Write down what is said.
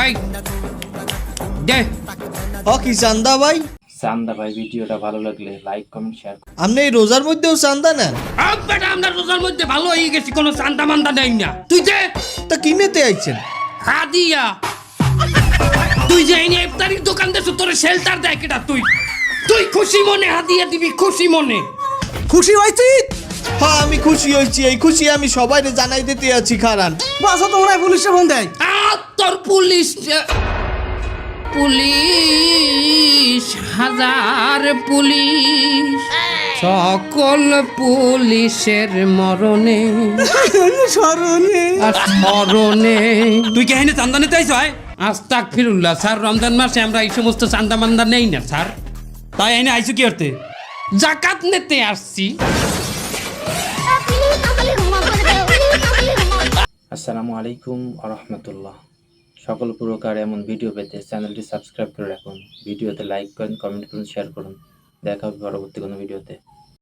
এই দে কি চান্দা ভাই? চান্দা ভাই, ভিডিওটা ভালো লাগলে লাইক কমেন্ট শেয়ার। আপনি এই রোজার মধ্যেও চান্দা নেন? বেটা আমরা রোজার মধ্যে ভালো হয়ে গেছি, কোনো চান্দা মান্দা নেই না। তুই দে তা কিনেতে আইছেন? হাদিয়া। তুই যে এনে ইফতারির দোকান দেছ, তোর শেল্টার দেয় কেটা? তুই খুশি মনে হাদিয়া দিবি, খুশি মনে। খুশি হয়েছি? হ্যাঁ আমি খুশি হয়েছি, এই খুশি আমি সবাইকে জানাই দিতে আছি। খারান বাসা তো মনে হয় পুলিশে ফোন দেয়। তোর পুলিশ হাজার পুলিশ, সকল পুলিশের মরণে স্মরণে। তুই কে এনে চান্দা নিতে আইছ? আস্তাগফিরুল্লাহ স্যার, রমজান মাসে আমরা এই সমস্ত চান্দা মান্দা নেই না স্যার। তাই এনে আইসু কি করতে? জাকাত নিতে আসছি। আসসালামু আলাইকুম ওয়া রাহমাতুল্লাহ। সকল প্রকার এমন ভিডিও পেতে চ্যানেলটি সাবস্ক্রাইব করে রাখুন। ভিডিওতে লাইক করেন, কমেন্ট করুন, শেয়ার করুন। দেখা হবে পরবর্তী কোনো ভিডিওতে।